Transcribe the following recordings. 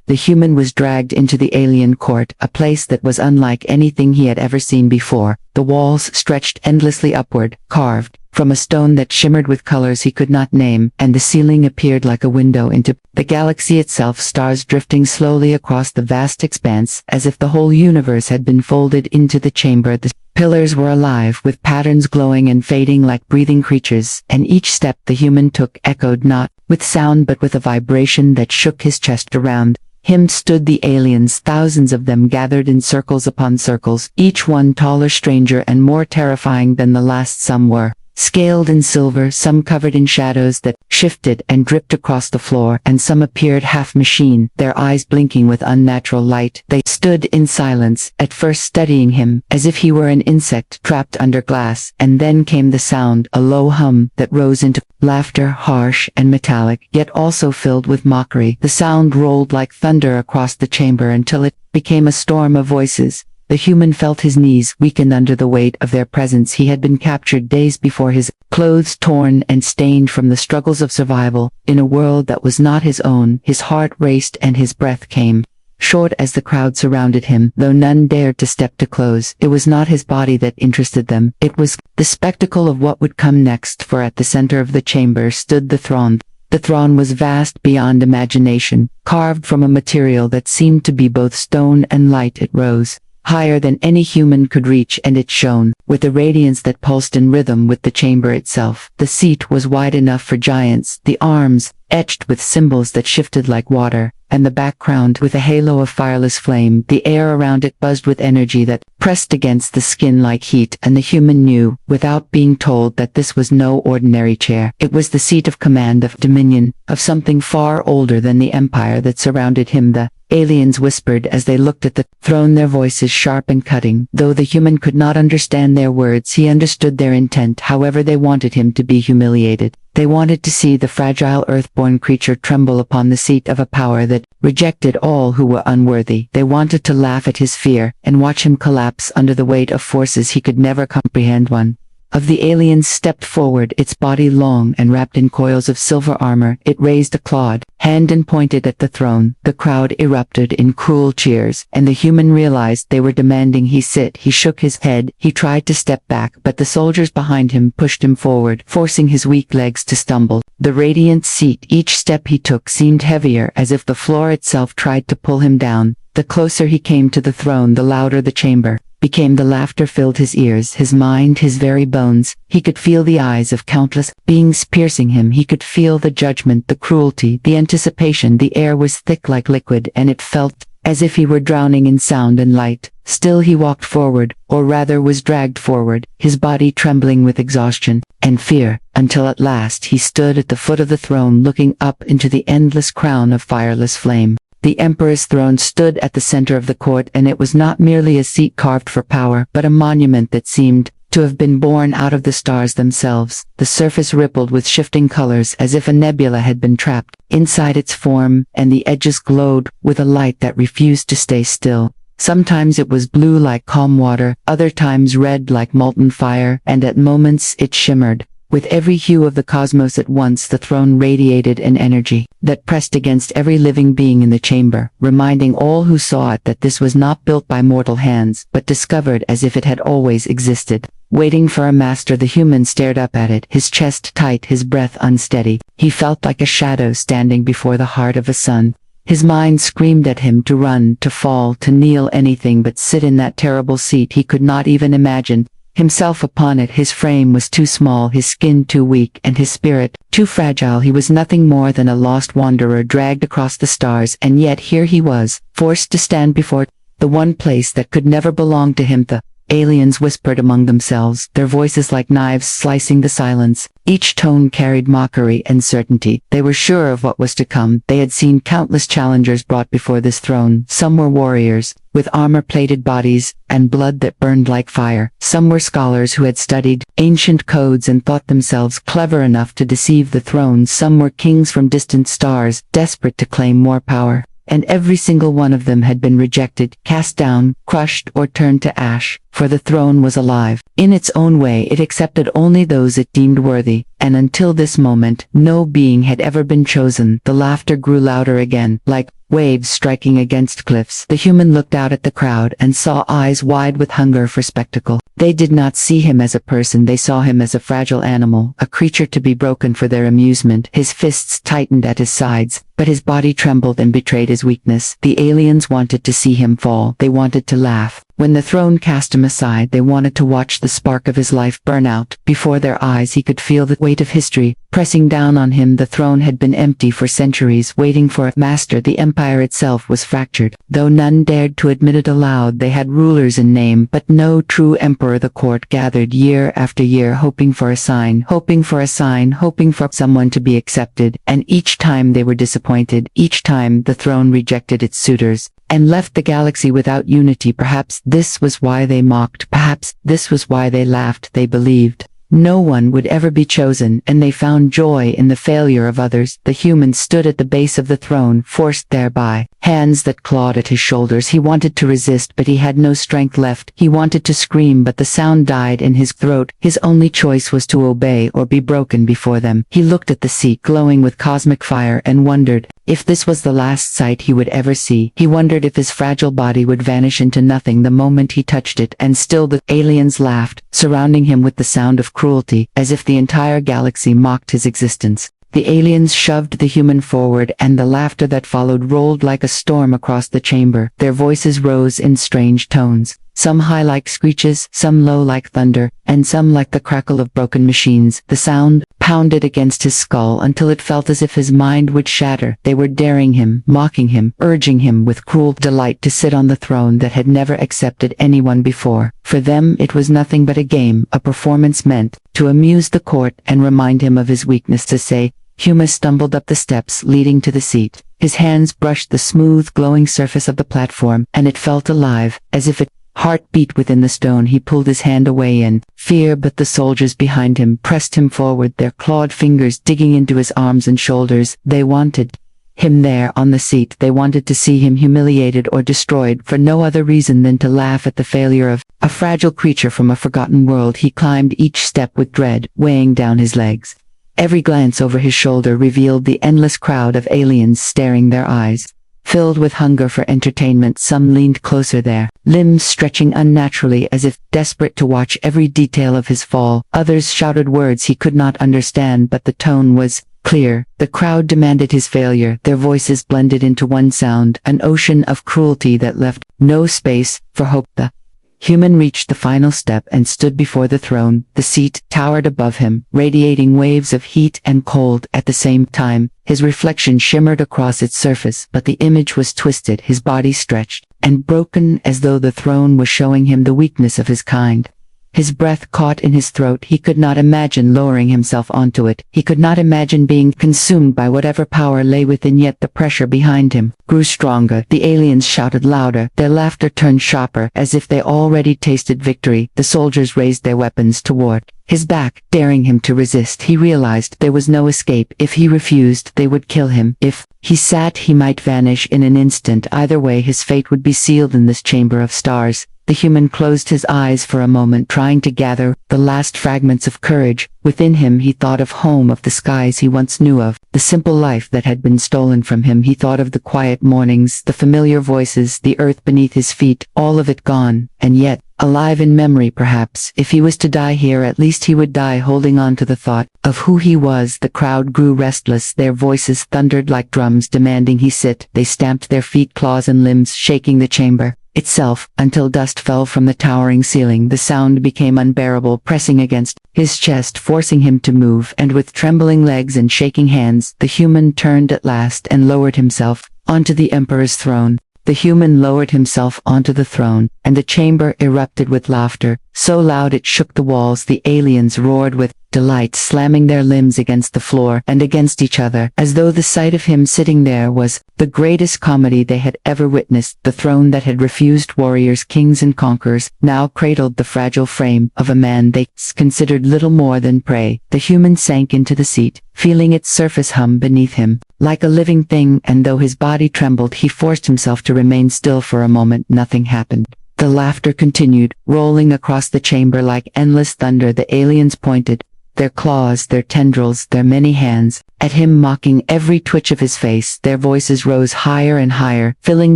the human was dragged into the alien court, a place that was unlike anything he had ever seen before. The walls stretched endlessly upward, carved from a stone that shimmered with colors he could not name, and the ceiling appeared like a window into the galaxy itself, stars drifting slowly across the vast expanse, as if the whole universe had been folded into the chamber. The pillars were alive, with patterns glowing and fading like breathing creatures, and each step the human took echoed not with sound but with a vibration that shook his chest. Around him stood the aliens, thousands of them gathered in circles upon circles, each one taller, stranger, and more terrifying than the last. Some were scaled in silver, some covered in shadows that shifted and dripped across the floor, and some appeared half-machine, their eyes blinking with unnatural light. They stood in silence, at first studying him, as if he were an insect trapped under glass, and then came the sound, a low hum, that rose into laughter, harsh and metallic, yet also filled with mockery. The sound rolled like thunder across the chamber until it became a storm of voices. The human felt his knees weaken under the weight of their presence. He had been captured days before, his clothes torn and stained from the struggles of survival, in a world that was not his own. His heart raced and his breath came short as the crowd surrounded him, though none dared to step too close. It was not his body that interested them, it was the spectacle of what would come next, for at the center of the chamber stood the throne. The throne was vast beyond imagination, carved from a material that seemed to be both stone and light. It rose higher than any human could reach, and it shone with a radiance that pulsed in rhythm with the chamber itself. The seat was wide enough for giants, the arms etched with symbols that shifted like water, and the background with a halo of fireless flame. The air around it buzzed with energy that pressed against the skin like heat, and the human knew, without being told, that this was no ordinary chair. It was the seat of command, of dominion, of something far older than the empire that surrounded him. The aliens whispered as they looked at the throne, their voices sharp and cutting. Though the human could not understand their words, he understood their intent. However, they wanted him to be humiliated. They wanted to see the fragile earthborn creature tremble upon the seat of a power that rejected all who were unworthy. They wanted to laugh at his fear and watch him collapse under the weight of forces he could never comprehend. One of the aliens stepped forward, its body long and wrapped in coils of silver armor. It raised a clawed hand and pointed at the throne. The crowd erupted in cruel cheers, and the human realized they were demanding he sit. He shook his head. He tried to step back, but the soldiers behind him pushed him forward, forcing his weak legs to stumble. The radiant seat, each step he took seemed heavier, as if the floor itself tried to pull him down. The closer he came to the throne, the louder the chamber became. The laughter filled his ears, his mind, his very bones. He could feel the eyes of countless beings piercing him. He could feel the judgment, the cruelty, the anticipation. The air was thick like liquid, and it felt as if he were drowning in sound and light. Still he walked forward, or rather was dragged forward, his body trembling with exhaustion and fear, until at last he stood at the foot of the throne, looking up into the endless crown of fireless flame. The emperor's throne stood at the center of the court, and it was not merely a seat carved for power, but a monument that seemed to have been born out of the stars themselves. The surface rippled with shifting colors, as if a nebula had been trapped inside its form, and the edges glowed with a light that refused to stay still. Sometimes it was blue like calm water, other times red like molten fire, and at moments it shimmered with every hue of the cosmos at once. The throne radiated an energy that pressed against every living being in the chamber, reminding all who saw it that this was not built by mortal hands, but discovered as if it had always existed, waiting for a master. The human stared up at it, his chest tight, his breath unsteady. He felt like a shadow standing before the heart of a sun. His mind screamed at him to run, to fall, to kneel, anything but sit in that terrible seat. He could not even imagine himself upon it. His frame was too small, his skin too weak, and his spirit too fragile. He was nothing more than a lost wanderer dragged across the stars, and yet here he was, forced to stand before the one place that could never belong to him. The aliens whispered among themselves, their voices like knives slicing the silence. Each tone carried mockery and certainty. They were sure of what was to come. They had seen countless challengers brought before this throne. Some were warriors, with armor-plated bodies and blood that burned like fire. Some were scholars who had studied ancient codes and thought themselves clever enough to deceive the throne. Some were kings from distant stars, desperate to claim more power. and every single one of them had been rejected, cast down, crushed, or turned to ash, for the throne was alive. In its own way it accepted only those it deemed worthy, and until this moment, no being had ever been chosen. The laughter grew louder again, like waves striking against cliffs. The human looked out at the crowd and saw eyes wide with hunger for spectacle. They did not see him as a person, they saw him as a fragile animal, a creature to be broken for their amusement. His fists tightened at his sides, but his body trembled and betrayed his weakness. The aliens wanted to see him fall, they wanted to laugh. When the throne cast him aside, they wanted to watch the spark of his life burn out. Before their eyes he could feel the weight of history pressing down on him. The throne had been empty for centuries, waiting for a master. The empire itself was fractured. Though none dared to admit it aloud, they had rulers in name, but no true emperor. The court gathered year after year, hoping for a sign, hoping for a sign, hoping for someone to be accepted, and each time they were disappointed. Each time the throne rejected its suitors and left the galaxy without unity. Perhaps this was why they mocked. Perhaps this was why they laughed. They believed no one would ever be chosen, and they found joy in the failure of others. The human stood at the base of the throne, forced thereby, hands that clawed at his shoulders. He wanted to resist, but he had no strength left. He wanted to scream, but the sound died in his throat. His only choice was to obey or be broken before them. He looked at the sea, glowing with cosmic fire, and wondered if this was the last sight he would ever see. He wondered if his fragile body would vanish into nothing the moment he touched it. And still the aliens laughed, surrounding him with the sound of cruelty, as if the entire galaxy mocked his existence. The aliens shoved the human forward, and the laughter that followed rolled like a storm across the chamber. Their voices rose in strange tones, some high like screeches, some low like thunder, and some like the crackle of broken machines. The sound pounded against his skull until it felt as if his mind would shatter. They were daring him, mocking him, urging him with cruel delight to sit on the throne that had never accepted anyone before. For them it was nothing but a game, a performance meant to amuse the court and remind him of his weakness. To say, Huma stumbled up the steps leading to the seat. His hands brushed the smooth, glowing surface of the platform, and it felt alive, as if its heart beat within the stone. He pulled his hand away in fear, but the soldiers behind him pressed him forward, their clawed fingers digging into his arms and shoulders. They wanted him there on the seat. They wanted to see him humiliated or destroyed for no other reason than to laugh at the failure of a fragile creature from a forgotten world. He climbed each step with dread weighing down his legs. Every glance over his shoulder revealed the endless crowd of aliens staring, their eyes filled with hunger for entertainment. Some leaned closer, their limbs stretching unnaturally as if desperate to watch every detail of his fall. Others shouted words he could not understand, but the tone was clear. The crowd demanded his failure. Their voices blended into one sound, an ocean of cruelty that left no space for hope. The human reached the final step and stood before the throne. The seat towered above him, radiating waves of heat and cold at the same time. His reflection shimmered across its surface, but the image was twisted, his body stretched and broken, as though the throne was showing him the weakness of his kind. His breath caught in his throat. He could not imagine lowering himself onto it. He could not imagine being consumed by whatever power lay within, yet the pressure behind him grew stronger. The aliens shouted louder. Their laughter turned sharper, as if they already tasted victory. The soldiers raised their weapons toward his back, daring him to resist. He realized there was no escape. If he refused, they would kill him. If he sat, he might vanish in an instant. Either way, his fate would be sealed in this chamber of stars. The human closed his eyes for a moment, trying to gather the last fragments of courage. Within him he thought of home, of the skies he once knew of, the simple life that had been stolen from him. He thought of the quiet mornings, the familiar voices, the earth beneath his feet, all of it gone, and yet alive in memory. Perhaps if he was to die here, at least he would die holding on to the thought of who he was. The crowd grew restless. Their voices thundered like drums, demanding he sit. They stamped their feet, claws and limbs, shaking the chamber itself until dust fell from the towering ceiling. The sound became unbearable, pressing against his chest, forcing him to move, and with trembling legs and shaking hands, the human turned at last and lowered himself onto the emperor's throne. The human lowered himself onto the throne, and the chamber erupted with laughter. so loud it shook the walls. The aliens roared with delight, slamming their limbs against the floor and against each other, as though the sight of him sitting there was the greatest comedy they had ever witnessed. The throne that had refused warriors, kings and conquerors, now cradled the fragile frame of a man they considered little more than prey. The human sank into the seat, feeling its surface hum beneath him, like a living thing, and though his body trembled, he forced himself to remain still for a moment. Nothing happened. The laughter continued, rolling across the chamber like endless thunder. The aliens pointed their claws, their tendrils, their many hands at him, mocking every twitch of his face. Their voices rose higher and higher, filling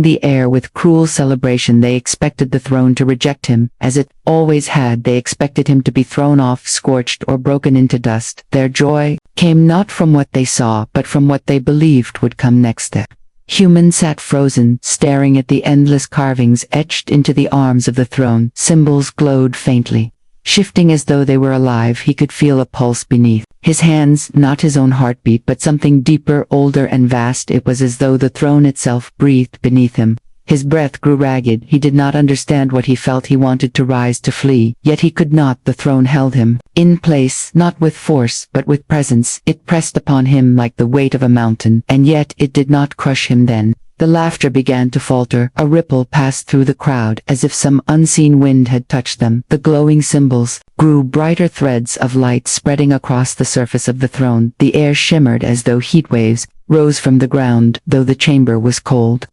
the air with cruel celebration. They expected the throne to reject him, as it always had. They expected him to be thrown off, scorched, or broken into dust. Their joy came not from what they saw, but from what they believed would come next. The human sat frozen, staring at the endless carvings etched into the arms of the throne. Symbols glowed faintly, shifting as though they were alive. He could feel a pulse beneath his hands, not his own heartbeat, but something deeper, older and vast. It was as though the throne itself breathed beneath him. His breath grew ragged. He did not understand what he felt. He wanted to rise, to flee, yet he could not. The throne held him in place, not with force, but with presence. It pressed upon him like the weight of a mountain, and yet it did not crush him. Then the laughter began to falter. A ripple passed through the crowd, as if some unseen wind had touched them. The glowing symbols grew brighter, threads of light spreading across the surface of the throne. The air shimmered as though heat waves rose from the ground, though the chamber was cold.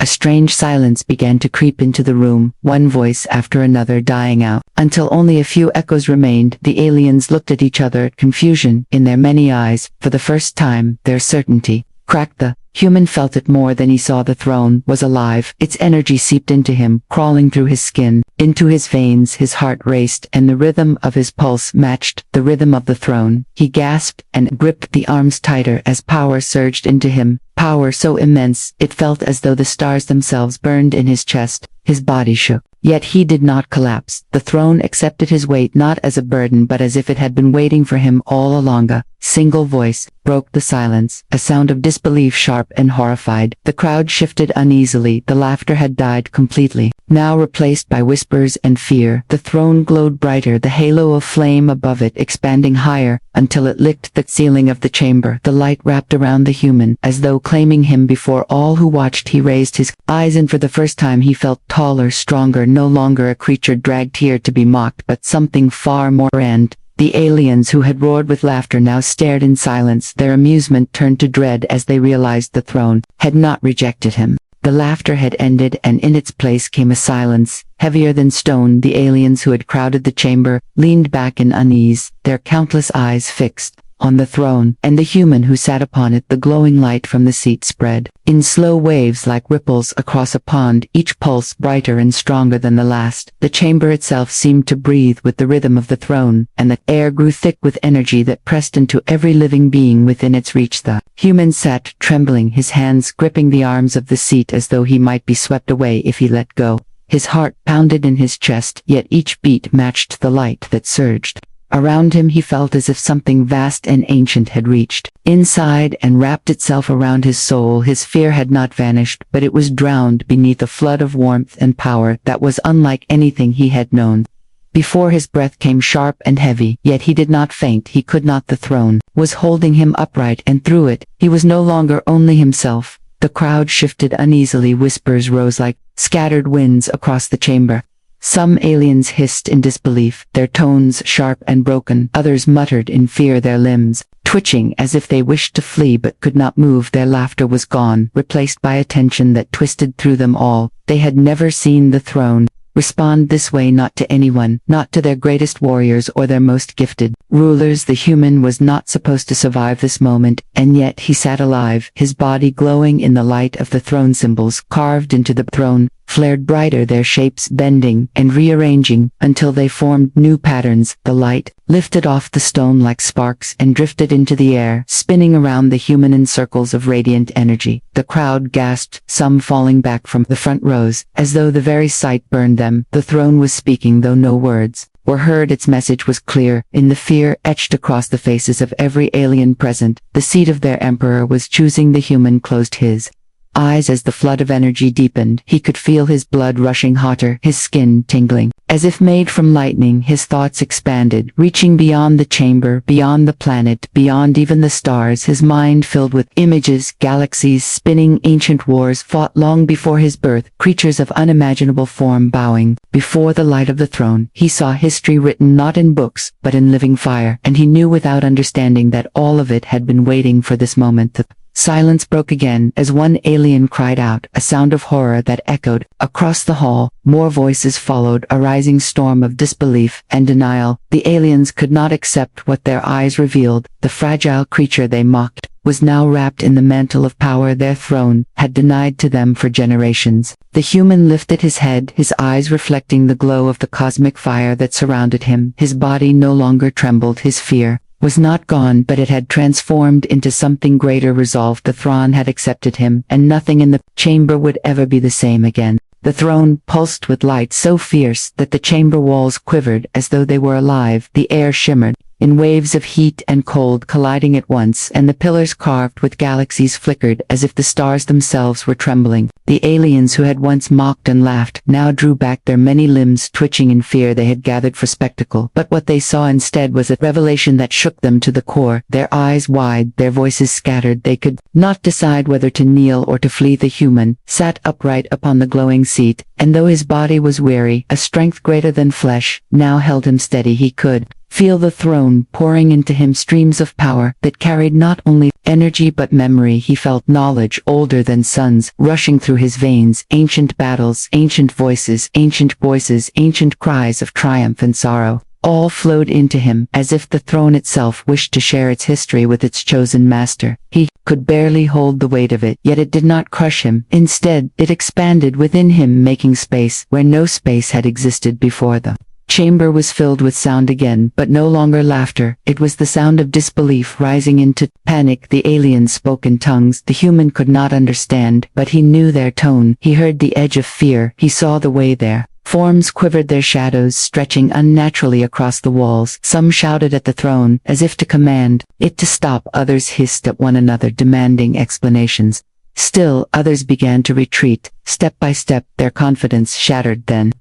A strange silence began to creep into the room, one voice after another dying out, until only a few echoes remained. The aliens looked at each other, confusion in their many eyes. For the first time, their certainty cracked. The human felt it more than he saw. The throne was alive. Its energy seeped into him, crawling through his skin, into his veins. His heart raced, and the rhythm of his pulse matched the rhythm of the throne. He gasped and gripped the arms tighter as power surged into him, power so immense it felt as though the stars themselves burned in his chest. His body shook, yet he did not collapse. The throne accepted his weight, not as a burden but as if it had been waiting for him all along. A single voice broke the silence, a sound of disbelief, sharp and horrified. The crowd shifted uneasily. The laughter had died completely, now replaced by whispers and fear. The throne glowed brighter, the halo of flame above it expanding higher until it licked the ceiling of the chamber. The light wrapped around the human, as though claiming him before all who watched. He raised his eyes, and for the first time he felt taller, stronger, no longer a creature dragged here to be mocked, but something far more. And the aliens who had roared with laughter now stared in silence. Their amusement turned to dread as they realized the throne had not rejected him. The laughter had ended, and in its place came a silence, heavier than stone. The aliens who had crowded the chamber leaned back in unease, their countless eyes fixed on the throne, and the human who sat upon it. The glowing light from the seat spread in slow waves like ripples across a pond, each pulse brighter and stronger than the last. The chamber itself seemed to breathe with the rhythm of the throne, and the air grew thick with energy that pressed into every living being within its reach. The human sat trembling, his hands gripping the arms of the seat as though he might be swept away if he let go. His heart pounded in his chest, yet each beat matched the light that surged around him. He felt as if something vast and ancient had reached inside and wrapped itself around his soul. His fear had not vanished, but it was drowned beneath a flood of warmth and power that was unlike anything he had known before. His breath came sharp and heavy, yet he did not faint. He could not. The throne was holding him upright, and through it, he was no longer only himself. The crowd shifted uneasily. Whispers rose like scattered winds across the chamber. Some aliens hissed in disbelief, their tones sharp and broken. Others muttered in fear, their limbs twitching as if they wished to flee but could not move. Their laughter was gone, replaced by a tension that twisted through them all. They had never seen the throne respond this way, not to anyone, not to their greatest warriors or their most gifted rulers. The human was not supposed to survive this moment, and yet he sat alive, his body glowing in the light of the throne. Symbols carved into the throne flared brighter, their shapes bending and rearranging until they formed new patterns. The light lifted off the stone like sparks and drifted into the air, spinning around the human in circles of radiant energy. The crowd gasped, some falling back from the front rows, as though the very sight burned them. The throne was speaking, though no words were heard. Its message was clear, in the fear etched across the faces of every alien present. The seat of their emperor was choosing. The human closed his eyes as the flood of energy deepened. He could feel his blood rushing hotter, his skin tingling, As if made from lightning, his thoughts expanded, reaching beyond the chamber, beyond the planet, beyond even the stars, his mind filled with images, galaxies spinning, ancient wars fought long before his birth, creatures of unimaginable form bowing before the light of the throne. He saw history written not in books, but in living fire, and he knew without understanding that all of it had been waiting for this moment. The silence broke again as one alien cried out, a sound of horror that echoed across the hall. More voices followed, a rising storm of disbelief and denial. The aliens could not accept what their eyes revealed. The fragile creature they mocked was now wrapped in the mantle of power their throne had denied to them for generations. The human lifted his head, his eyes reflecting the glow of the cosmic fire that surrounded him. His body no longer trembled, his fear was not gone, but it had transformed into something greater. Resolved, the throne had accepted him, and nothing in the chamber would ever be the same again. The throne pulsed with light so fierce that the chamber walls quivered as though they were alive. The air shimmered in waves of heat and cold colliding at once, and the pillars carved with galaxies flickered as if the stars themselves were trembling. The aliens who had once mocked and laughed now drew back, their many limbs twitching in fear. They had gathered for spectacle, but what they saw instead was a revelation that shook them to the core. Their eyes wide, their voices scattered, they could not decide whether to kneel or to flee. The human sat upright upon the glowing seat, and though his body was weary, a strength greater than flesh now held him steady. He could feel the throne pouring into him streams of power that carried not only energy but memory. He felt knowledge older than suns rushing through his veins, ancient battles, ancient voices, ancient cries of triumph and sorrow. All flowed into him, as if the throne itself wished to share its history with its chosen master. He could barely hold the weight of it, yet it did not crush him. Instead, it expanded within him, making space where no space had existed before. The chamber was filled with sound again, but no longer laughter. It was the sound of disbelief rising into panic. The aliens spoke in tongues the human could not understand, but he knew their tone. He heard the edge of fear. He saw the way there. Forms quivered, their shadows stretching unnaturally across the walls. Some shouted at the throne, as if to command it to stop. Others hissed at one another, demanding explanations. Still, others began to retreat. Step by step, their confidence shattered. Then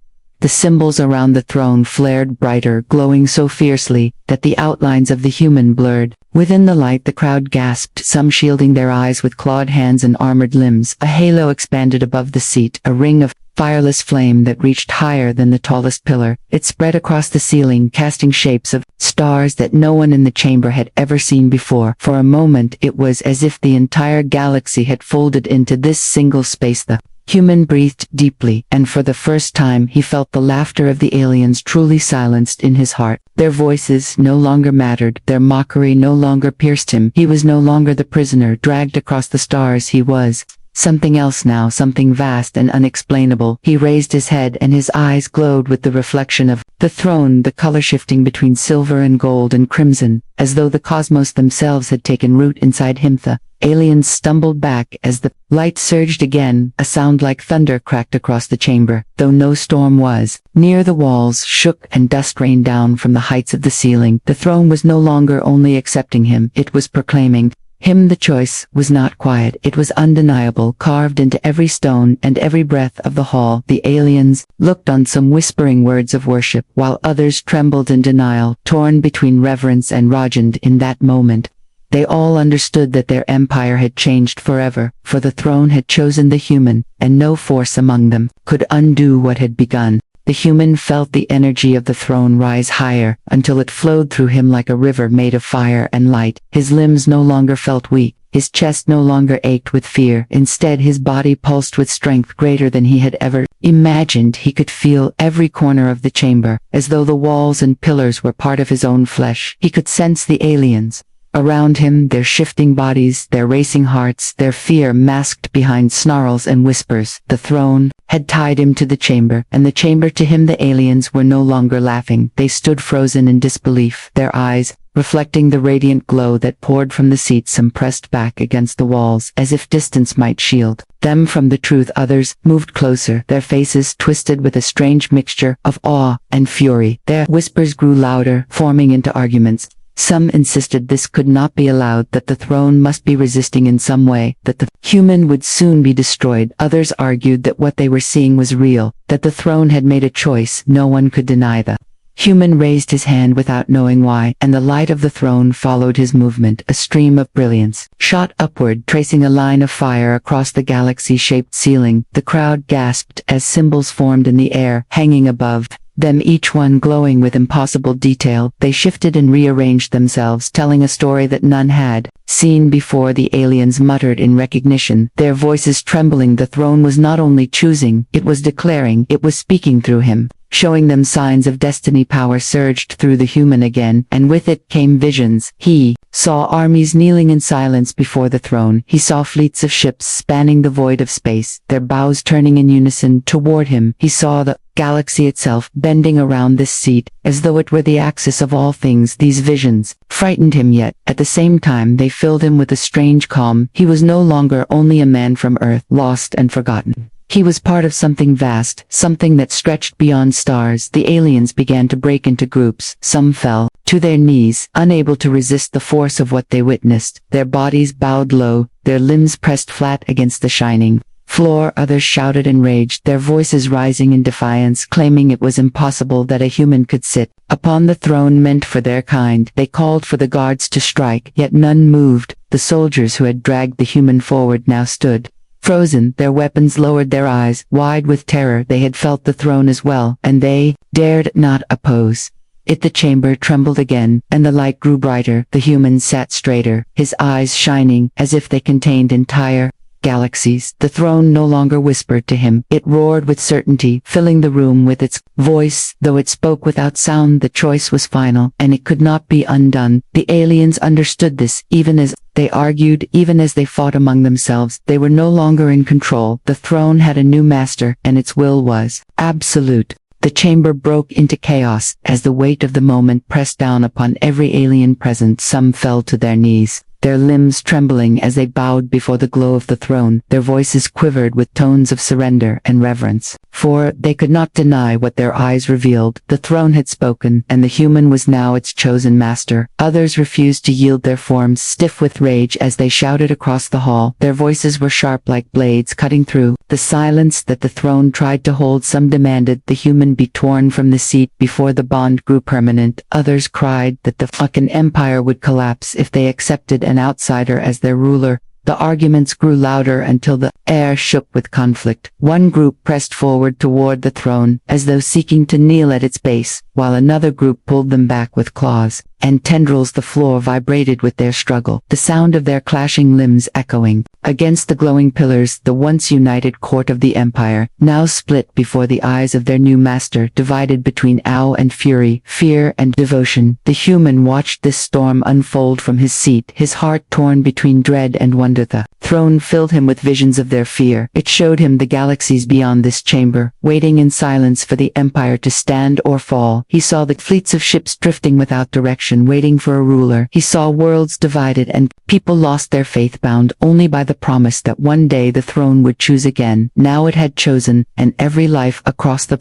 the symbols around the throne flared brighter, glowing so fiercely that the outlines of the human blurred. Within the light, the crowd gasped, some shielding their eyes with clawed hands and armored limbs. A halo expanded above the seat, a ring of fireless flame that reached higher than the tallest pillar. It spread across the ceiling, casting shapes of stars that no one in the chamber had ever seen before. For a moment, it was as if the entire galaxy had folded into this single space. The human breathed deeply, and for the first time he felt the laughter of the aliens truly silenced in his heart. Their voices no longer mattered, their mockery no longer pierced him. He was no longer the prisoner dragged across the stars. He was something else now, something vast and unexplainable. He raised his head, and his eyes glowed with the reflection of the throne, the color shifting between silver and gold and crimson, as though the cosmos themselves had taken root inside him. The aliens stumbled back as the light surged again. A sound like thunder cracked across the chamber, though no storm was near. The walls shook and dust rained down from the heights of the ceiling. The throne was no longer only accepting him, it was proclaiming him. The choice was not quiet, it was undeniable, carved into every stone and every breath of the hall. The aliens looked on, some whispering words of worship, while others trembled in denial, torn between reverence and reject. In that moment, they all understood that their empire had changed forever, for the throne had chosen the human, and no force among them could undo what had begun. The human felt the energy of the throne rise higher, until it flowed through him like a river made of fire and light. His limbs no longer felt weak, his chest no longer ached with fear. Instead, his body pulsed with strength greater than he had ever imagined. He could feel every corner of the chamber, as though the walls and pillars were part of his own flesh. He could sense the aliens around him, their shifting bodies, their racing hearts, their fear masked behind snarls and whispers. The throne had tied him to the chamber, and the chamber to him. The aliens were no longer laughing. They stood frozen in disbelief, their eyes reflecting the radiant glow that poured from the seats. Some pressed back against the walls, as if distance might shield them from the truth. Others moved closer, their faces twisted with a strange mixture of awe and fury. Their whispers grew louder, forming into arguments. Some insisted this could not be allowed, that the throne must be resisting in some way, that the human would soon be destroyed. Others argued that what they were seeing was real, that the throne had made a choice. No one could deny the human raised his hand without knowing why, and the light of the throne followed his movement. A stream of brilliance shot upward, tracing a line of fire across the galaxy-shaped ceiling. The crowd gasped as symbols formed in the air, hanging above them, each one glowing with impossible detail. They shifted and rearranged themselves, telling a story that none had seen before. The aliens muttered in recognition, their voices trembling. The throne was not only choosing, it was declaring, it was speaking through him, showing them signs of destiny. Power surged through the human again, and with it came visions. He saw armies kneeling in silence before the throne. He saw fleets of ships spanning the void of space, their bows turning in unison toward him. He saw the galaxy itself bending around this seat, as though it were the axis of all things. These visions frightened him, yet at the same time they filled him with a strange calm. He was no longer only a man from Earth, lost and forgotten. He was part of something vast, something that stretched beyond stars. The aliens began to break into groups. Some fell to their knees, unable to resist the force of what they witnessed. Their bodies bowed low, their limbs pressed flat against the shining floor. Others shouted and raged, their voices rising in defiance, claiming it was impossible that a human could sit upon the throne meant for their kind. They called for the guards to strike, yet none moved. The soldiers who had dragged the human forward now stood frozen, their weapons lowered, their eyes wide with terror. They had felt the throne as well, and they dared not oppose it. The chamber trembled again, and the light grew brighter. The human sat straighter, his eyes shining as if they contained entire galaxies. The throne no longer whispered to him, it roared with certainty, filling the room with its voice. Though it spoke without sound, the choice was final, and it could not be undone. The aliens understood this, even as they argued, even as they fought among themselves. They were no longer in control. The throne had a new master, and its will was absolute. The chamber broke into chaos as the weight of the moment pressed down upon every alien present. Some fell to their knees, their limbs trembling as they bowed before the glow of the throne. Their voices quivered with tones of surrender and reverence, for they could not deny what their eyes revealed. The throne had spoken, and the human was now its chosen master. Others refused to yield, their forms stiff with rage as they shouted across the hall. Their voices were sharp like blades cutting through the silence that the throne tried to hold. Some demanded the human be torn from the seat before the bond grew permanent. Others cried that the fucking empire would collapse if they accepted an outsider as their ruler. The arguments grew louder until the air shook with conflict. One group pressed forward toward the throne, as though seeking to kneel at its base, while another group pulled them back with claws and tendrils. The floor vibrated with their struggle, the sound of their clashing limbs echoing against the glowing pillars. The once united court of the empire now split before the eyes of their new master, divided between awe and fury, fear and devotion. The human watched this storm unfold from his seat, his heart torn between dread and wonder. The throne filled him with visions of their fear. It showed him the galaxies beyond this chamber, waiting in silence for the empire to stand or fall. He saw the fleets of ships drifting without direction, waiting for a ruler. He saw worlds divided and people lost their faith, bound only by the promise that one day the throne would choose again. Now it had chosen, and every life across the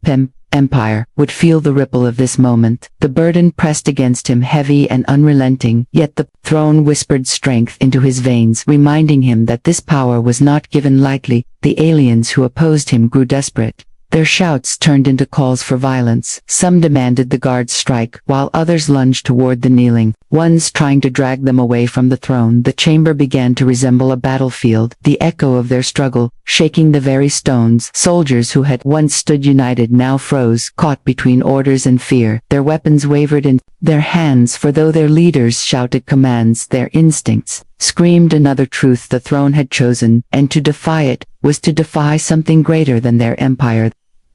empire would feel the ripple of this moment. The burden pressed against him, heavy and unrelenting, yet the throne whispered strength into his veins, reminding him that this power was not given lightly. The aliens who opposed him grew desperate. Their shouts turned into calls for violence. Some demanded the guards strike, while others lunged toward the kneeling ones, trying to drag them away from the throne. The chamber began to resemble a battlefield, the echo of their struggle shaking the very stones. Soldiers who had once stood united now froze, caught between orders and fear. Their weapons wavered in their hands, for though their leaders shouted commands, their instincts screamed another truth. The throne had chosen, and to defy it was to defy something greater than their empire.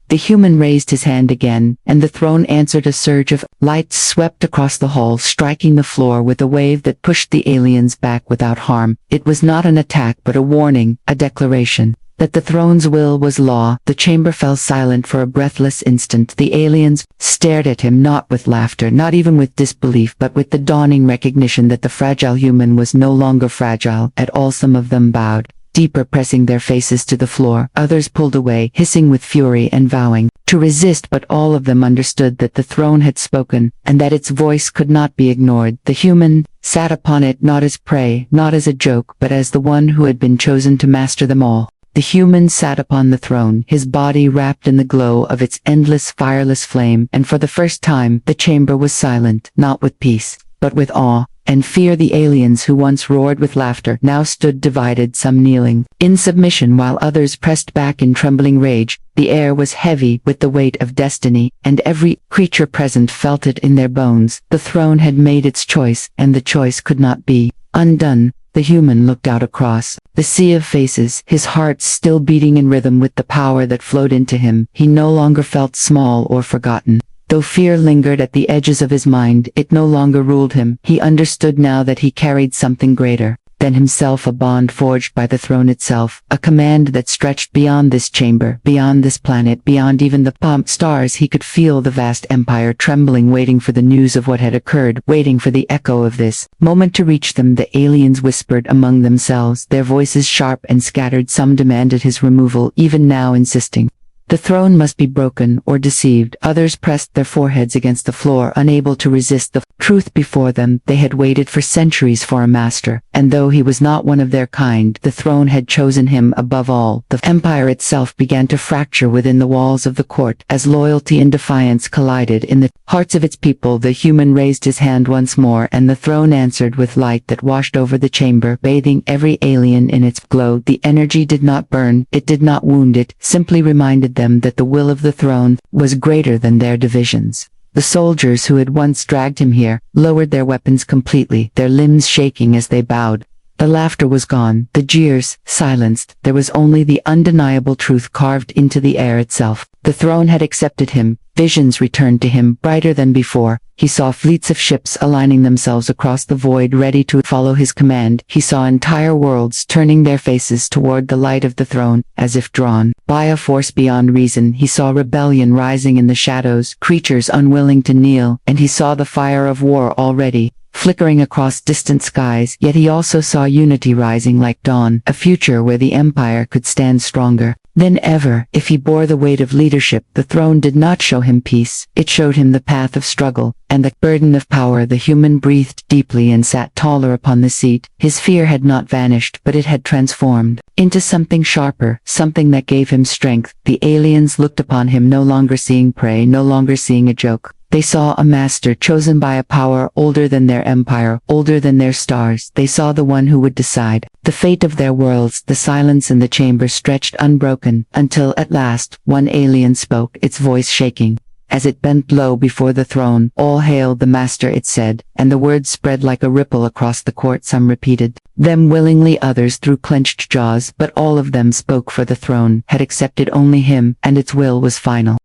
The human raised his hand again, and the throne answered. A surge of light swept across the hall, striking the floor with a wave that pushed the aliens back without harm. It was not an attack but a warning, a declaration that the throne's will was law. The chamber fell silent for a breathless instant. The aliens stared at him, not with laughter, not even with disbelief, but with the dawning recognition that the fragile human was no longer fragile at all. Some of them bowed deeper, pressing their faces to the floor. Others pulled away, hissing with fury and vowing to resist, but all of them understood that the throne had spoken, and that its voice could not be ignored. The human sat upon it not as prey, not as a joke, but as the one who had been chosen to master them all. The human sat upon the throne, his body wrapped in the glow of its endless fireless flame, and for the first time the chamber was silent, not with peace, but with awe and fear. The aliens who once roared with laughter now stood divided, some kneeling in submission while others pressed back in trembling rage. The air was heavy with the weight of destiny, and every creature present felt it in their bones. The throne had made its choice, and the choice could not be undone. The human looked out across the sea of faces, his heart still beating in rhythm with the power that flowed into him. He no longer felt small or forgotten. Though fear lingered at the edges of his mind, it no longer ruled him. He understood now that he carried something greater than himself, a bond forged by the throne itself, a command that stretched beyond this chamber, beyond this planet, beyond even the stars. He could feel the vast empire trembling, waiting for the news of what had occurred, waiting for the echo of this moment to reach them. The aliens whispered among themselves, their voices sharp and scattered. Some demanded his removal, even now insisting the throne must be broken or deceived. Others pressed their foreheads against the floor, unable to resist the truth before them. They had waited for centuries for a master, and though he was not one of their kind, the throne had chosen him above all. The empire itself began to fracture within the walls of the court, as loyalty and defiance collided in the hearts of its people. The human raised his hand once more, and the throne answered with light that washed over the chamber, bathing every alien in its glow. The energy did not burn, it did not wound, it simply reminded them that the will of the throne was greater than their divisions. The soldiers who had once dragged him here lowered their weapons completely, their limbs shaking as they bowed. The laughter was gone, the jeers silenced. There was only the undeniable truth carved into the air itself. The throne had accepted him. Visions returned to him, brighter than before. He saw fleets of ships aligning themselves across the void, ready to follow his command. He saw entire worlds turning their faces toward the light of the throne, as if drawn by a force beyond reason. He saw rebellion rising in the shadows, creatures unwilling to kneel, and he saw the fire of war already flickering across distant skies. Yet he also saw unity rising like dawn, a future where the empire could stand stronger than ever. If he bore the weight of leadership, the throne did not show him peace. It showed him the path of struggle and the burden of power. The human breathed deeply and sat taller upon the seat. His fear had not vanished, but it had transformed into something sharper, something that gave him strength. The aliens looked upon him, no longer seeing prey, no longer seeing a joke. They saw a master chosen by a power older than their empire, older than their stars. They saw the one who would decide the fate of their worlds. The silence in the chamber stretched unbroken, until at last, one alien spoke, its voice shaking. As it bent low before the throne, "All hail the master," it said, and the words spread like a ripple across the court. Some repeated them willingly, others through clenched jaws, but all of them spoke, for the throne had accepted only him, and its will was final.